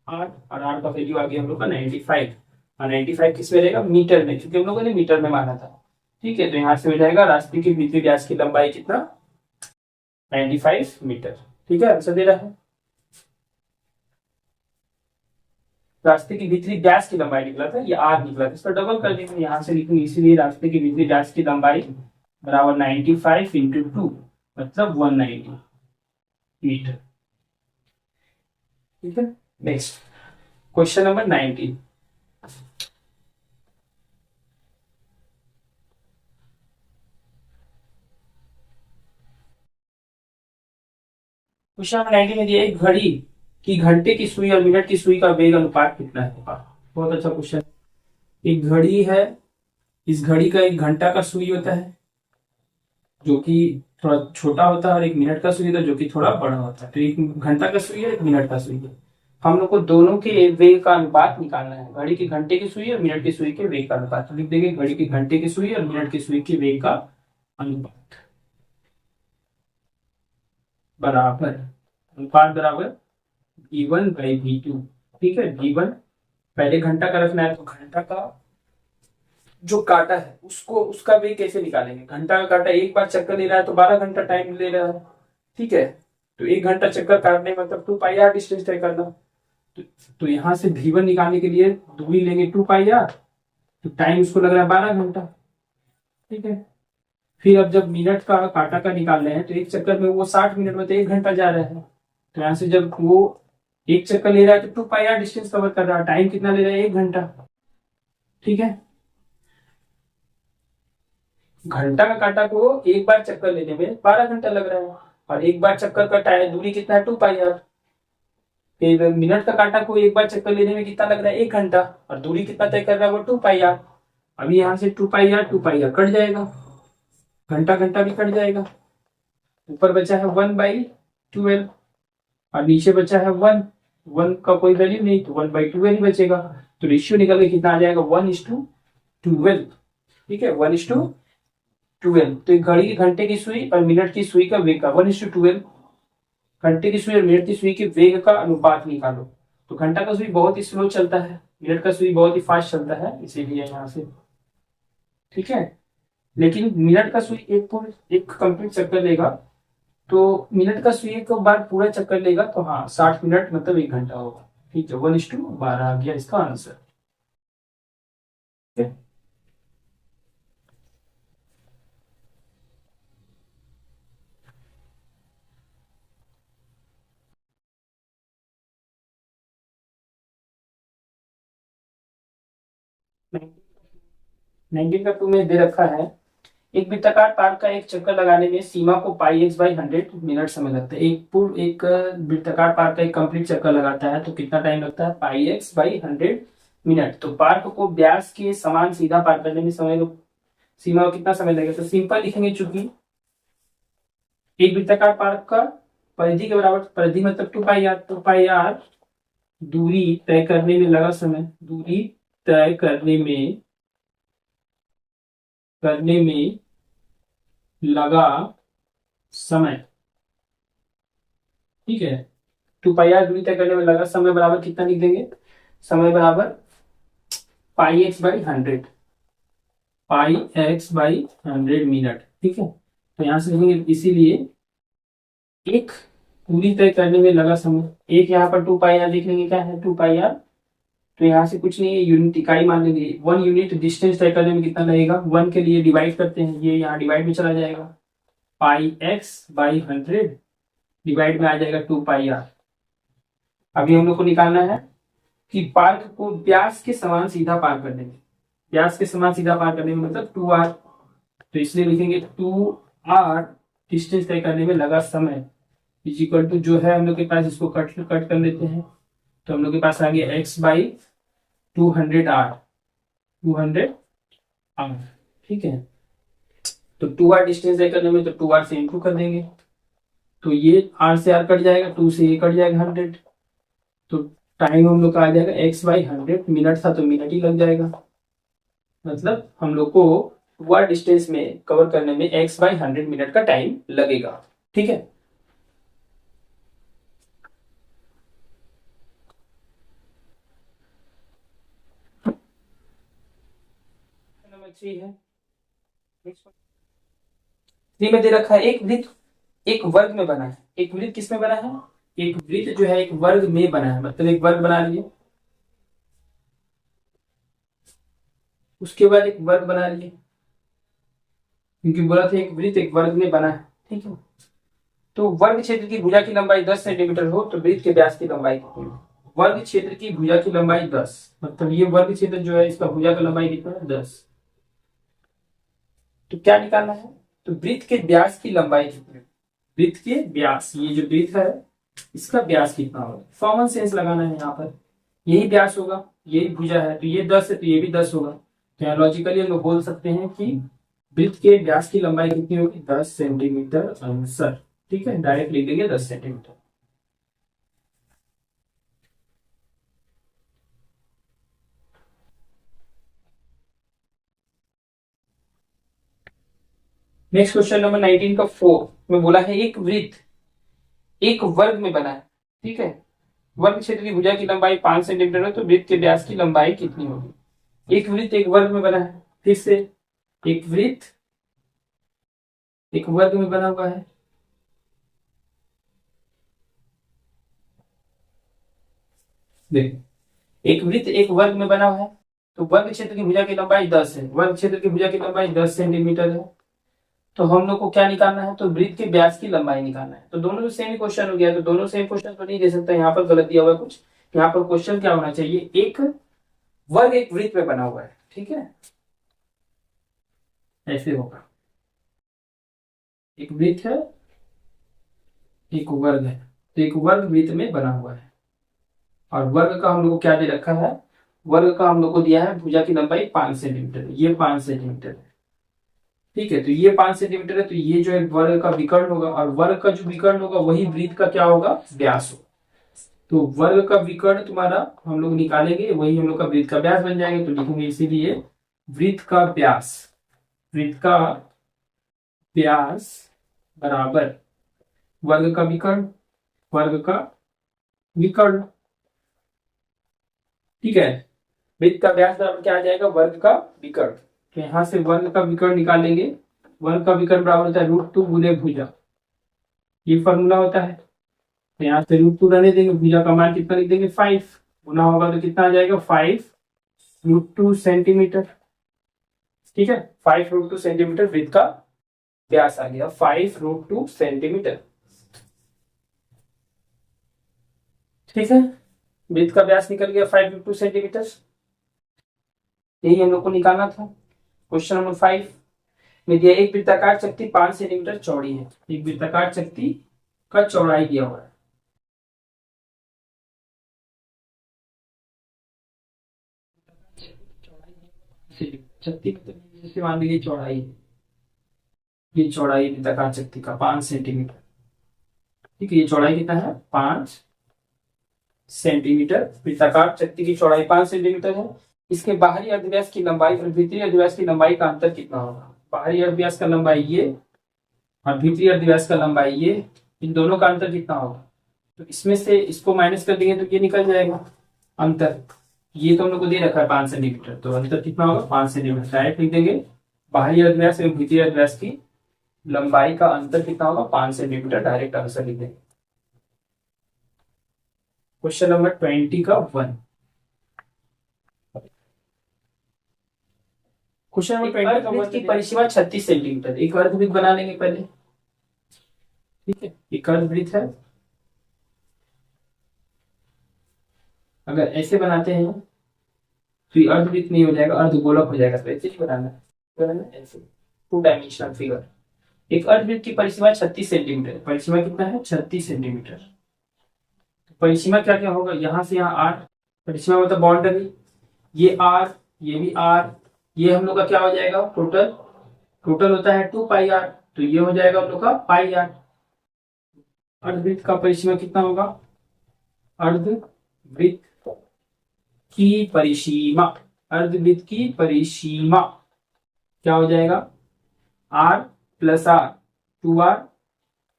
r, और r का वैल्यू आ गया हम लोग का 95। और 95 किस में रहेगा, मीटर में, क्योंकि हम लोगों ने मीटर में माना था। ठीक है, तो यहाँ से हो जाएगा रास्ते की भीतरी व्यास की लंबाई कितना, 95 मीटर। ठीक है, आंसर दे रहा है, रास्ते की भीतरी व्यास की लंबाई निकला था, ये r निकला था, इसका डबल कर देंगे, यहाँ से लिखेंगे, इसीलिए रास्ते की भीतरी व्यास की लंबाई बराबर 95 इंटू 2 मतलब 190 मीटर। ठीक है, next question number 19। Question number 19 में दिया है घड़ी कि घंटे की सुई और मिनट की सुई का वेग अनुपात कितना है। बहुत अच्छा क्वेश्चन। एक घड़ी है, इस घड़ी का एक घंटा का सुई होता है जो कि थोड़ा छोटा होता है और एक मिनट का सुई होता है जो कि थोड़ा बड़ा होता है। तो एक घंटा का सुई है, एक मिनट का सुई है। हम लोग को दोनों के वेग का अनुपात निकालना है, घड़ी की घंटे की सुई और मिनट की सुई के वेग का अनुपात। तो लिख देंगे घड़ी की घंटे की सुई और मिनट की सुई के वेग का अनुपात बराबर, अनुपात बराबर v1/v2। ठीक है, v1 पहले घंटा का रखना है, तो घंटा का जो काटा है उसको, उसका वेग कैसे निकालेंगे, घंटा का काटा एक बार चक्कर ले रहा है तो 12 घंटा टाइम ले रहा है। ठीक है, तो एक घंटा चक्कर काटने मतलब 2πr डिस्टेंस तय करना। तो यहाँ से v1 निकालने के लिए दूरी लेंगे 2πr, तो टाइम उसको लग रहा है 12 घंटा। ठीक है, फिर अब जब मिनट का काटा का निकाल रहे हैं तो एक चक्कर में वो 60 मिनट में तो 1 घंटा जा रहा है। तो यहाँ से जब वो एक चक्कर ले रहा है तो 2πr डिस्टेंस कवर कर रहा है, टाइम कितना ले रहा है, 1 घंटा। ठीक है, घंटा का काटा को एक बार चक्कर लेने में 12 घंटा लग रहा है और एक बार चक्कर का टाइम दूरी कितना है, 2πr। फिर मिनट का काटा को एक बार चक्कर लेने में कितना लग रहा है, 1 घंटा, और दूरी कितना तय कर रहा है वो 2πr। अभी यहाँ से 2πr कट जाएगा, घंटा घंटा भी कट जाएगा, ऊपर बचा है 1/12 और नीचे बचा है 1, 1 का कोई वैल्यू नहीं तो 1/12 ही बचेगा। तो रेशियो निकल के कितना आ जाएगा, 1:12। ठीक है, 1:12। तो घड़ी की घंटे की सुई और मिनट की सुई का वेग का 1:12, घंटे की सुई और मिनट की सुई के वेग का अनुपात निकालो। तो घंटा का सुई बहुत ही स्लो चलता है, मिनट का सुई बहुत ही फास्ट चलता है, इसीलिए यहाँ से। ठीक है, लेकिन मिनट का सुई एक कंप्लीट चक्कर लेगा, तो मिनट का सुई एक बार पूरा चक्कर लेगा तो हाँ 60 मिनट मतलब 1 घंटा होगा। ठीक है, 1:12 आ गया इसका आंसर। ठीक है, नाइनटीन का 2 में दे रखा है, एक वृत्ताकार पार्क का एक चक्कर लगाने में सीमा को πx/100 मिनट समय लगता है। एक वृत्ताकार पार्क का एक कंप्लीट चक्कर लगाता है तो कितना टाइम लगता है, πx/100 मिनट। तो पार्क को व्यास के समान सीधा पार करने में समय सीमा को कितना समय लगेगा, तो सिंपल लिखेंगे, चूंकि एक वृत्ताकार पार्क का परिधि के बराबर, परिधि मतलब 2πr, 2πr दूरी तय करने में लगा समय, दूरी तय करने में लगा समय। ठीक है, 2πr दूरी तय करने में लगा समय बराबर कितना लिख देंगे, समय बराबर πx/100, πx/100 मिनट। ठीक है, तो यहाँ से लिखेंगे इसीलिए एक दूरी तय करने में लगा समय, एक यहाँ पर 2 पाई आर लिख लेंगे, क्या है 2 पाई आर। तो यहाँ से कुछ नहीं है, यूनिट इकाई मान लेंगे, 1 यूनिट डिस्टेंस तय करने में कितना लगेगा, 1 के लिए डिवाइड करते हैं, ये यहाँ डिवाइड में चला जाएगा, πx/100 डिवाइड में आ जाएगा 2 पाई आर। अभी हम लोग को निकालना है कि पार्क को व्यास के समान सीधा पार करने में, व्यास के समान सीधा पार करने में मतलब 2r, तो इसलिए लिखेंगे 2r डिस्टेंस तय करने में लगा समय इज इक्वल टू, जो है हम लोग के पास, इसको कट कर लेते हैं, तो हम लोग के पास आ गया x/200r, 200r, ठीक है। तो 2r डिस्टेंस तय करने में, तो 2r से इंटू कर देंगे, तो ये r से r कट जाएगा, 2 से ये कट जाएगा 100, तो टाइम हम लोग का आ जाएगा x/100, मिनट था तो मिनट ही लग जाएगा, मतलब हम लोग को 2r डिस्टेंस में कवर करने में x/100 मिनट का टाइम लगेगा, ठीक है। नंबर 3 है, 3 में दे रखा है एक वृत्त एक वर्ग में बना है, एक वृत्त किस में बना है, एक वृत्त जो है एक वर्ग में बना है, मतलब एक वर्ग बना लिए, उसके बाद एक वर्ग बना लिए, क्योंकि बोला था एक वृत्त एक वर्ग में बना है, ठीक है। तो वर्ग क्षेत्र की भुजा की लंबाई 10 सेंटीमीटर हो तो वृत्त के व्यास की लंबाई कितनी हो, वर्ग क्षेत्र की भुजा की लंबाई 10, मतलब ये वर्ग क्षेत्र जो है इसका भुजा का लंबाई कितना है 10, तो क्या निकालना है, तो वृत्त के व्यास की लंबाई कितनी, वृत्त के व्यास, ये जो वृत्त है इसका व्यास कितना होगा, कॉमन सेंस लगाना है, यहाँ पर यही व्यास होगा, यही भुजा है, तो ये 10 है तो ये भी 10 होगा, तो यहाँ लॉजिकली हम लोग बोल सकते हैं कि वृत्त के व्यास की लंबाई कितनी होगी, 10 सेंटीमीटर आंसर, ठीक है, डायरेक्ट लिख देंगे 10 सेंटीमीटर। नेक्स्ट क्वेश्चन नंबर 19 का 4 में बोला है एक वृत्त एक वर्ग में बना है, ठीक है, वर्ग क्षेत्र की भुजा की लंबाई 5 सेंटीमीटर है तो वृत्त के व्यास की लंबाई कितनी होगी, एक वृत्त एक वर्ग में बना है, फिर से एक वृत्त एक वर्ग में बना हुआ है, देखो एक वृत्त एक वर्ग में बना हुआ है, तो वर्ग क्षेत्र की भुजा की लंबाई 10 है, वर्ग क्षेत्र की भुजा की लंबाई 10 सेंटीमीटर है, तो हम लोग को क्या निकालना है, तो वृत्त के व्यास की लंबाई निकालना है, तो दोनों तो सेम क्वेश्चन हो गया, तो दोनों सेम क्वेश्चन तो नहीं दे सकता, यहाँ पर गलत दिया हुआ है कुछ, यहाँ पर क्वेश्चन क्या होना चाहिए, एक वर्ग एक वृत्त में बना हुआ है, ठीक है, ऐसे होगा, एक वृत्त है एक वर्ग है, तो एक वर्ग वृत्त में बना हुआ है, और वर्ग का हम लोग को क्या दे रखा है, वर्ग का हम लोग को दिया है भुजा की लंबाई 5 सेंटीमीटर, ये 5 सेंटीमीटर है, ठीक है, तो ये 5 सेंटीमीटर है, तो ये जो है वर्ग का विकर्ण होगा, और वर्ग का जो विकर्ण होगा वही वृत्त का क्या होगा, व्यास होगा, तो वर्ग का विकर्ण तुम्हारा हम लोग निकालेंगे, वही हम लोग का वृत्त का व्यास बन जाएंगे, तो लिखेंगे इसीलिए वृत्त का व्यास, वृत्त का व्यास बराबर वर्ग का विकर्ण, वर्ग का विकर्ण, ठीक है, वृत्त का व्यास बराबर क्या आ जाएगा, वर्ग का विकर्ण, तो यहां से वर्ग का विकर्ण निकालेंगे, वर्ग का विकर्ण बराबर होता है √2 गुने भुजा, ये फॉर्मूला होता है, तो यहाँ से √2 रहने देंगे, भुजा का मान कितना लिख देंगे 5, गुना होगा तो कितना आ जाएगा 5√2 सेंटीमीटर, ठीक है, 5√2 सेंटीमीटर वृत्त का व्यास आ गया, 5√2 सेंटीमीटर, ठीक है, वृत्त का व्यास निकल गया 5√2 सेंटीमीटर, यही हम लोग को निकालना था। क्वेश्चन नंबर 5 में दिया एक वृत्ताकार चक्ति 5 सेंटीमीटर चौड़ी है, एक वृत्ताकार चक्ति का चौड़ाई दिया हुआ है, चक्ति जैसे मान लीजिए चौड़ाई है, ये चौड़ाई वृत्ताकार चक्ति का 5 सेंटीमीटर, ठीक है, ये चौड़ाई कितना है 5 सेंटीमीटर, वृत्ताकार चक्ति की चौड़ाई 5 सेंटीमीटर है, इसके बाहरी अर्धव्यास की लंबाई और भीतरी अर्धव्यास की लंबाई का अंतर कितना होगा, बाहरी अर्धव्यास का लंबाई ये और भीतरी अर्धव्यास का लंबाई ये, इन दोनों का अंतर कितना होगा, तो इसमें से इसको माइनस कर देंगे तो ये निकल जाएगा अंतर, ये तो हम लोग को दे रखा है 5 सेंटीमीटर, तो अंतर कितना होगा 5 सेंटीमीटर, डायरेक्ट लिख देंगे बाहरी अर्धव्यास एवं भीतरी अर्धव्यास की लंबाई का अंतर कितना होगा, 5 सेंटीमीटर। डायरेक्ट आंसर लिख देंगे। क्वेश्चन नंबर 20 का 1। क्वेश्चन नंबर 20 का 1 की परिसीमा 36 सेंटीमीटर। एक अर्धवृत्त बना लेंगे पहले, ठीक है। एक अर्धवृत्त है, अगर ऐसे बनाते हैं तो ये अर्धवृत्त नहीं हो जाएगा, अर्धगोलक हो जाएगा। तो ऐसे ही बनाना है, ऐसे 2 डायमेंशनल फिगर। एक अर्धवृत्त की परिसीमा 36 सेंटीमीटर। परिसीमा कितना है, 36 सेंटीमीटर। परिसीमा क्या क्या होगा, यहाँ से यहाँ आर, परिसीमा मतलब बाउंड्री, ये आर, ये भी आर, ये हम लोग का क्या हो जाएगा, टोटल। टोटल होता है 2 पाई आर, तो ये हो जाएगा हम लोग का पाई आर। अर्धवृत्त का परिसीमा कितना होगा, अर्धवृत्त की परिसीमा, अर्धवृत्त की परिसीमा क्या हो जाएगा, are plus are, 2r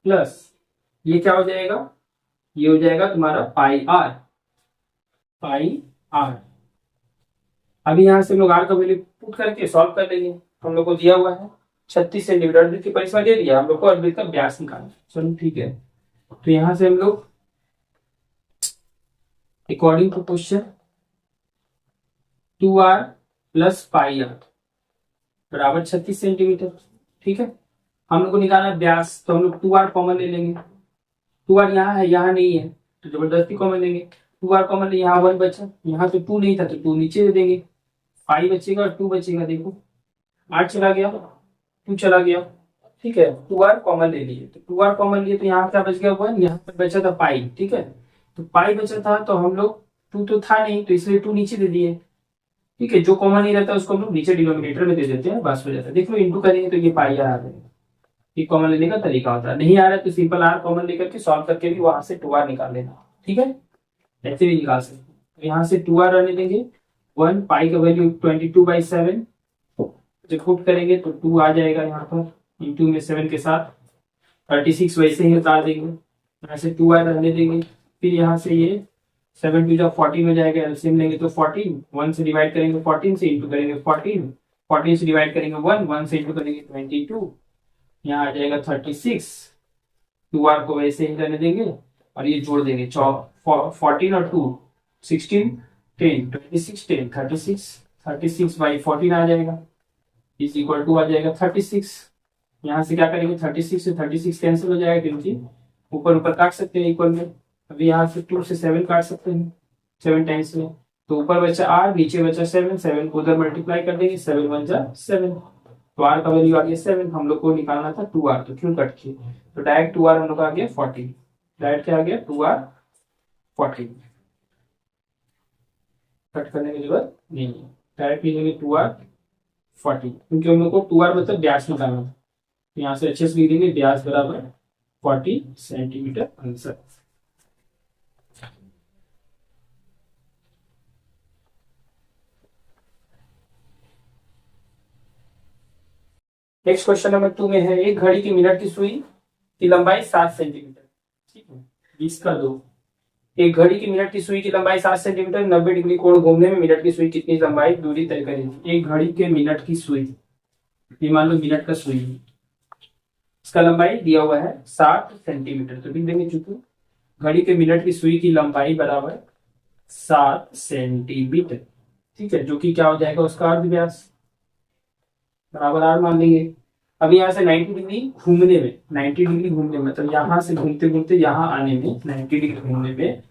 plus ये क्या हो जाएगा, ये हो जाएगा तुम्हारा पाई आर, पाई आर। अभी यहां से हम लोग आर का वैल्यू पुट करके सॉल्व कर लेंगे। हम लोग को दिया हुआ है 36 सेंटीमीटर, अर्धवृत्त की परिसीमा दे दिया, हम लोग को अर्धवृत्त का व्यास निकालना। चलो ठीक है, तो यहां से हम लोग according to question 2r plus pi R बराबर 36 सेंटीमीटर, ठीक है। हम लोग को निकालना है व्यास, तो हम लोग 2r कॉमन ले लेंगे। 2r यहाँ है, यहाँ नहीं है, तो जबरदस्ती कॉमन लेंगे। 2r कॉमन ले, यहाँ 1 बचा, यहाँ तो 2 नहीं था तो 2 नीचे दे देंगे, 5 बचेगा और 2 बचेगा। देखो 8 चला गया, 2 चला गया, ठीक है। 2r कॉमन ले लिए, तो 2r कॉमन लिए तो यहाँ क्या बच गया 1, यहाँ पर बचा था पाई, ठीक है। तो पाई बचा था तो हम लोग 2 तो था नहीं, तो इसलिए 2 नीचे दे दिए, ठीक है। जो कॉमन नहीं रहता उसको हम लोग नीचे डिनोमिनेटर में दे देते हैं, बस हो जाता है। देखो इंटू करेंगे तो ये पाई आर आ जाएगा। ये कॉमन लेने का तरीका होता है। नहीं आ रहा है तो सिंपल आर कॉमन लेकर के सॉल्व करके भी वहां से 2r निकाल लेना, ठीक है। ऐसे भी निकाल सकते हैं। तो यहाँ से 2r रहने देंगे, 1 पाई का वैल्यू 22/7, जब पुट करेंगे तो 2 आ जाएगा यहाँ पर, इंटू में 7 के साथ 36 वैसे ही उतार देंगे, यहाँ से 2r रहने देंगे। फिर यहाँ से ये 7 2 14 हो जाएगा, एलसीएम लेंगे तो 14, 1 से डिवाइड करेंगे 14 से, इंटू करेंगे 14, 14 से डिवाइड करेंगे 1, 1 से इंटू करेंगे 22, यहाँ आ जाएगा 36। 2r को वैसे ही रहने देंगे और ये जोड़ देंगे, 14 और 2 16, 10 26 10 36, 36/14 आ जाएगा, इज इक्वल टू आ जाएगा 36। यहाँ से क्या करेंगे, 36 से 36 कैंसिल हो जाएगा, क्योंकि ऊपर ऊपर काट सकते हैं इक्वल में। अभी यहाँ से 2 से 7 काट सकते हैं 7 टाइम्स में, तो ऊपर बचा r, नीचे बचा 7, 7 को उधर मल्टीप्लाई कर देंगे, 7 1 जा 7, तो r का वैल्यू आ गया 7। हम लोग को निकालना था 2r, तो क्यों कट किए, तो डायरेक्ट 2r हम लोग का आ गया 40, डायरेक्ट क्या आ गया 2r 40, कट करने की जरूरत नहीं है, डायरेक्ट लिखेंगे 2r 40, क्योंकि हम लोग को 2r मतलब व्यास निकालना था। तो यहाँ से अच्छे से लिख देंगे व्यास बराबर 40 centimetre answer. Next question number 2 में है, एक घड़ी की मिनट की सुई की लंबाई 7 सेंटीमीटर, ठीक है। 20 का 2। एक घड़ी की मिनट की सुई की लंबाई 7 सेंटीमीटर, 90 डिग्री कोण घूमने में मिनट की सुई कितनी लंबाई दूरी तय करेगी। एक घड़ी के मिनट की सुई, ये मान लो मिनट का सुई है, इसका लंबाई दिया हुआ है 7 सेंटीमीटर, तो लिख देंगे चूंकि घड़ी के मिनट की सुई की लंबाई बराबर 7 सेंटीमीटर, ठीक है, जो कि क्या हो जाएगा उसका अर्ध व्यास बराबर आर मान लेंगे। अभी यहाँ से 90 डिग्री घूमने में, 90 डिग्री घूमने में मतलब यहाँ से घूमते घूमते यहाँ आने में 90 डिग्री घूमने में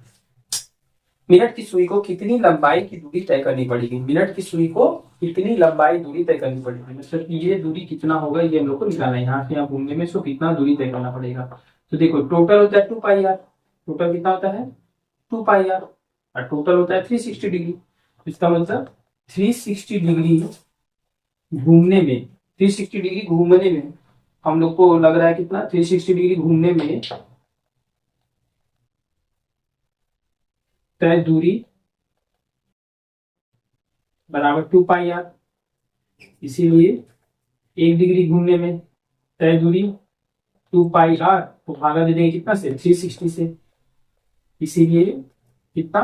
मिनट की सुई को कितनी लंबाई की दूरी तय करनी पड़ेगी। मिनट की सुई को कितनी लंबाई दूरी तय करनी पड़ेगी, मतलब ये दूरी कितना होगा ये हम लोग को निकालना है। यहाँ से यहाँ घूमने में इसको कितना दूरी तय करना पड़ेगा। तो देखो टोटल होता है 2 पाई आर, टोटल कितना होता है 2 पाई आर, और टोटल होता है 360 डिग्री। इसका मतलब 360 डिग्री घूमने में, 360 डिग्री घूमने में हम लोग को लग रहा है कितना, 360 डिग्री घूमने में तय दूरी बराबर 2 पाई आर, इसीलिए 1 डिग्री घूमने में तय दूरी 2 पाई आर को भागा दे देंगे कितना से, 360 से, इसीलिए कितना,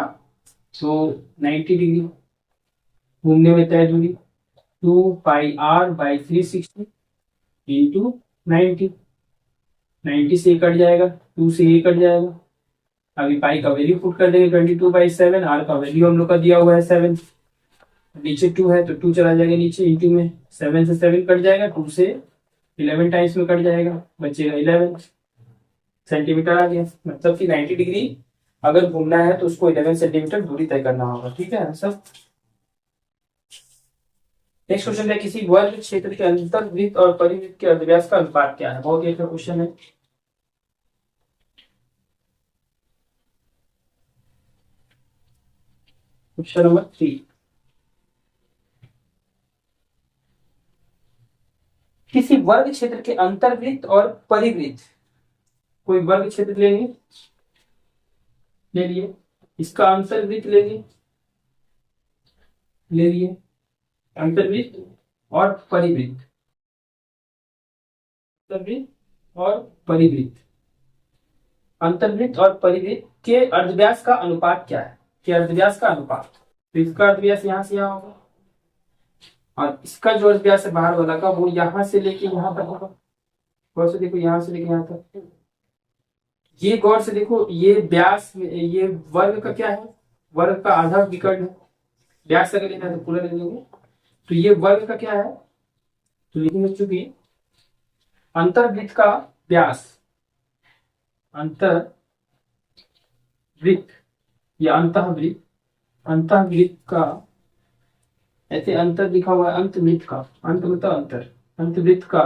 तो 90 डिग्री घूमने में तय दूरी 2 पाई आर बाई 360 इंटू 90, 90 से ये कट जाएगा, 2 से ये कट जाएगा। अभी पाई का वैल्यू पुट कर देंगे 22/7, आर का वैल्यू हम लोग का दिया हुआ है 7, नीचे 2 है तो 2 चला जाएगा नीचे इंटू में, 7 से 7 कट जाएगा, 2 से 11 टाइम्स में कट जाएगा, बचेगा 11 सेंटीमीटर आ गया। मतलब कि 90 डिग्री अगर घूमना है तो उसको 11 सेंटीमीटर दूरी तय करना होगा। ठीक है सब। नेक्स्ट क्वेश्चन है, किसी वर्ग क्षेत्र के अंतर्वृत्त और परिवृत्त के अर्धव्यास का अनुपात क्या है? बहुत ही अच्छा क्वेश्चन है। क्वेश्चन नंबर 3, किसी वर्ग क्षेत्र के अंतर्वृत्त और परिवृत्त, कोई वर्ग क्षेत्र लेंगे, ले लिए, इसका अंतर्वृत्त लेंगे, ले लिए, अंतर्वृत्त और परिवृत्त, अंतर्वृत्त और परिवृत्त, अंतर्वृत्त और परिवृत्त के अर्धव्यास का अनुपात क्या है? के अर्धव्यास का अनुपात, तो इसका अर्धव्यास यहाँ से यहाँ होगा और इसका जो अर्धव्यास है बाहर वाला का, वो यहाँ से लेके यहाँ तक होगा। गौर से देखो, यहाँ से लेके यहाँ तक, ये गौर से देखो, ये व्यास, ये वर्ग का क्या है? वर्ग का आधा विकर्ण है। व्यास अगर लेना है तो पूरा ले लेंगे, तो ये वर्ग का क्या है? तो लिखेंगे चूंकि अंतर्वृत्त का व्यास, अंतर्वृत्त या अंतःवृत्त, अंतःवृत्त का, ऐसे अंतर लिखा हुआ है, अंतवृत्त का, अंत मतलब अंतर, अंतवृत्त का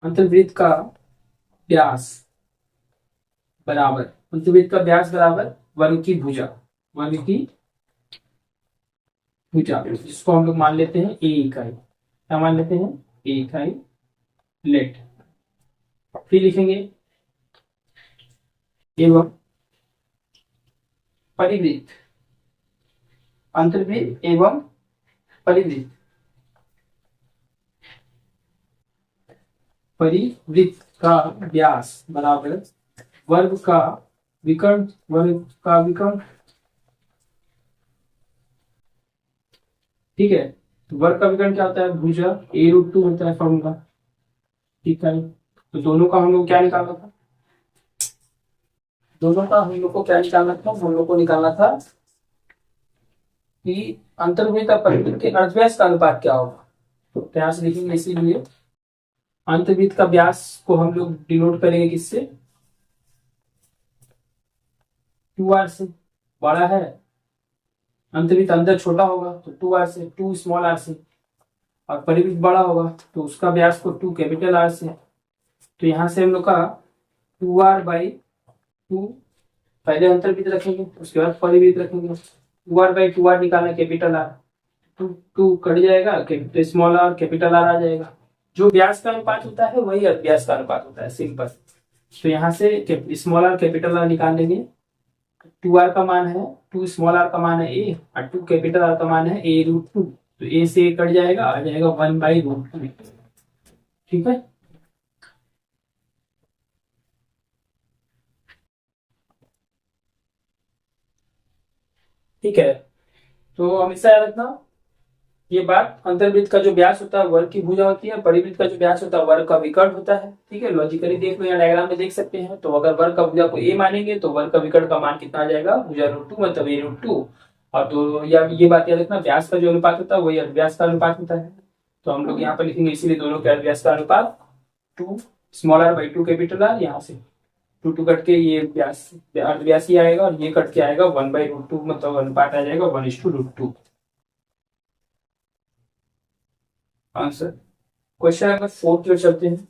अंतर्वृत्त का व्यास बराबर, अंतर्वृत्त का व्यास बराबर वर्ग की भुजा, वर्ग की भुजा, जिसको हम लोग मान लेते हैं ए इकाई। क्या मान लेते हैं? ए इकाई। लेट, फिर लिखेंगे एवं परिवृत्त, अंतर्वृत्त एवं परिवृत्त, परिवृत्त का व्यास बराबर वर्ग का विकर्ण, वर्ग का विकर्ण। ठीक है, तो वर्ग का विकर्ण क्या होता है? भुजा a√2 होता है फॉर्मूला। ठीक है, तो दोनों का हम लोग क्या निकालना था? दोनों का हम लोग को क्या निकालना था? हम लोग को निकालना था कि अंतर्वृत्त और परिवृत्त के अर्धव्यास का अनुपात क्या होगा। तो यहाँ से लिखेंगे, इसीलिए अंतर्वृत्त का व्यास को हम लोग डिनोट करेंगे किससे? 2r से। बड़ा है अंतर्वृत्त, अंदर छोटा होगा तो 2r से, 2 स्मॉल r से, और परिवृत्त बड़ा होगा तो उसका व्यास को 2 कैपिटल R से। तो यहाँ से हम लोग का 2r/2, पहले अंतर्वृत्त रखेंगे उसके बाद परिवृत्त रखेंगे। 2r/2r निकालना, कैपिटल R, 2 कट जाएगा, capital small r, capital R आ जाएगा। जो व्यास का अनुपात होता है वही अर्धव्यास का अनुपात होता है, सिंपल। तो यहाँ से स्मॉल r कैपिटल R निकाल लेंगे। 2r का मान है, 2 स्मॉल r का मान है a, और 2 कैपिटल R का मान है a√2, तो a से a कट जाएगा, आ जाएगा 1/√2। ठीक है, ठीक है। तो हमेशा याद रखना ये बात, अंतर्वृत्त का जो व्यास होता है वर्ग की भुजा होती है, परिवृत्त का जो व्यास होता है वर्ग का विकर्ण होता है। ठीक है, लॉजिकली देख लो, यहाँ डायग्राम में देख सकते हैं। तो अगर वर्ग का भुजा को a मानेंगे तो वर्ग का विकर्ण का मान कितना आ जाएगा? भुजा√2 मतलब a√2। और तो या ये बात याद रखना, व्यास का जो अनुपात होता है वही अर्धव्यास का अनुपात होता है। तो हम लोग यहाँ पर लिखेंगे, इसीलिए दोनों के अर्धव्यास का अनुपात 2 स्मॉल r/2 कैपिटल R। यहाँ से 2 कट के ये व्यास, अर्धव्यास ही आएगा, और ये कट के आएगा 1/√2, मतलब अनुपात आ जाएगा 1:√2। आंसर। क्वेश्चन नंबर 4 की ओर चलते हैं।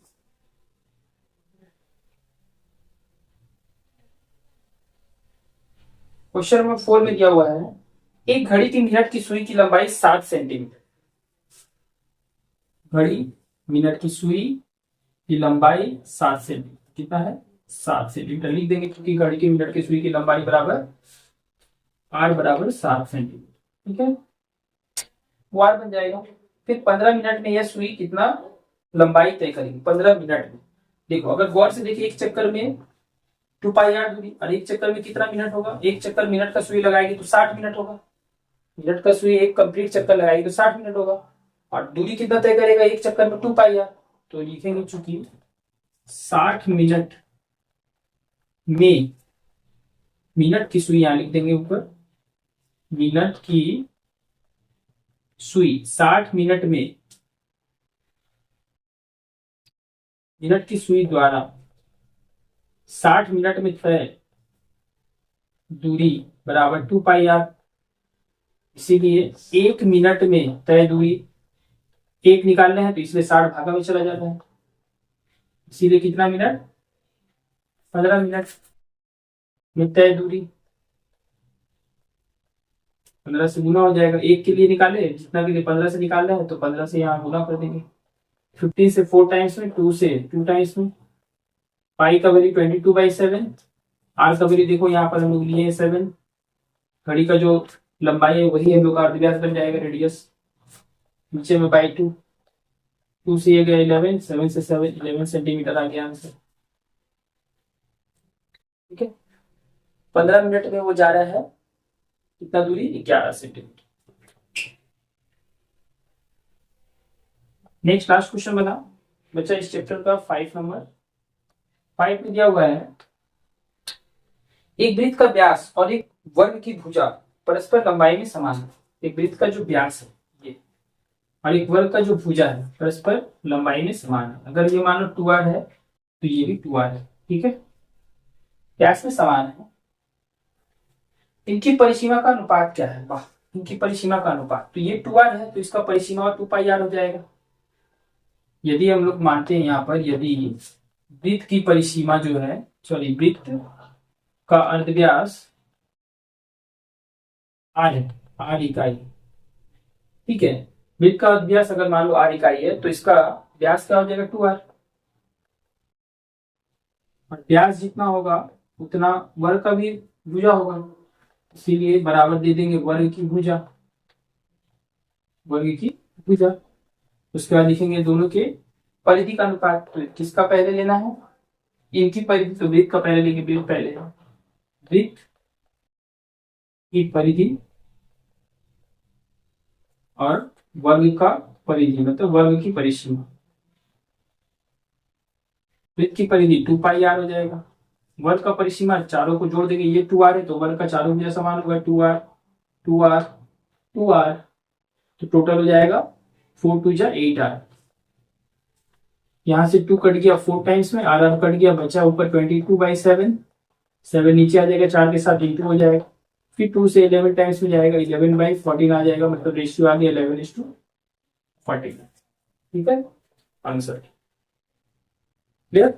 क्वेश्चन नंबर 4 में दिया हुआ है, एक घड़ी की मिनट की सुई की लंबाई 7 सेंटीमीटर। घड़ी मिनट की सुई की लंबाई 7 सेंटीमीटर, कितना है? 7 सेंटीमीटर लिख देंगे, क्योंकि घड़ी की मिनट की सुई की लंबाई बराबर r बराबर 7 सेंटीमीटर। ठीक है, वो r बन जाएगा। फिर 15 मिनट में यह सुई कितना लंबाई तय करेगी? 15 मिनट में। देखो, अगर गौर से देखिए, एक चक्कर में 2πr दूरी, और एक चक्कर में कितना मिनट होगा? एक चक्कर मिनट का सुई लगाएगी तो 60 मिनट होगा। मिनट का सुई एक कंप्लीट चक्कर लगाएगी तो 60 मिनट होगा। और दूरी कितना तय करेगा एक चक्कर में, 2 पाई आर। तो लिखेंगे चूंकि 60 मिनट में, मिनट की सुई यहां लिख देंगे ऊपर, मिनट की सुई 60 मिनट में, मिनट की सुई द्वारा 60 मिनट में तय दूरी बराबर 2 पाई आर। इसीलिए 1 मिनट में तय दूरी, एक निकालना है तो इसलिए 60 भागा में चला जाता है, इसीलिए कितना मिनट, 15 मिनट में तय दूरी, 15 से गुना हो जाएगा। एक के लिए निकाले जितना के लिए 15 से निकालना है तो 15 से यहाँ गुना कर देंगे। 15 से 4 टाइम्स में, 2 से 2 टाइम्स में। पाई का वैल्यू 22/7। आर का वैल्यू देखो यहाँ पर हम लोग लिए 7। घड़ी का जो लंबाई है वही हम लोग का अर्धव्यास बन जाएगा, रेडियस। नीचे में बाई 2, 2 से ये गया 11, 7 से 7, 11 सेंटीमीटर आ गया आंसर। ठीक है, 15 मिनट में वो जा रहा है कितना दूरी, 11 सेंटीमीटर। नेक्स्ट लास्ट क्वेश्चन बना बच्चा इस चैप्टर का 5 नंबर 5 में दिया हुआ है, एक वृत्त का व्यास और एक वर्ग की भुजा परस्पर लंबाई में समान है। एक वृत्त का जो व्यास है ये, और एक वर्ग का जो भुजा है परस्पर लंबाई में समान है। अगर ये मान लो 2r है तो ये भी 2r है। ठीक है, व्यास में समान है। इनकी परिसीमा का अनुपात क्या है, वाह, इनकी परिसीमा का अनुपात, तो ये 2r है तो इसका परिसीमा 2 पाई आर हो जाएगा। यदि हम लोग मानते हैं यहाँ पर, यदि वृत्त की परिसीमा जो है, सॉरी, वृत्त का अर्धव्यास r है, r इकाई, ठीक है, वृत्त का अर्धव्यास अगर मान लो r इकाई है तो इसका व्यास क्या हो जाएगा, 2r। और व्यास जितना होगा उतना वर्ग का भी भुजा होगा, इसीलिए बराबर दे देंगे वर्ग की भुजा, वर्ग की भुजा। उसके बाद लिखेंगे दोनों के परिधि का अनुपात। तो किसका पहले लेना है, इनकी परिधि, तो वृत्त का पहले लेंगे, वृत्त पहले, वृत्त की परिधि और वर्ग का परिधि, मतलब वर्ग की परिसीमा। वृत्त की परिधि 2 पाई आर हो जाएगा, वर्ग का परिसीमा, चारों को जोड़ देंगे, ये 2r है तो वर्ग का चारों भुजा समान होगा, 2r 2r 2r, तो टोटल हो जाएगा 4 2 जा 8r। यहां से 2 कट गया 4 टाइम्स में, आर कट गया, बचा ऊपर 22/7, 7 नीचे आ जाएगा, 4 के साथ इंटू हो जाएगा, फिर 2 से 11 टाइम्स में जाएगा, 11/14 आ जाएगा, मतलब रेशियो आ गया 11:14। ठीक है, आंसर क्लियर।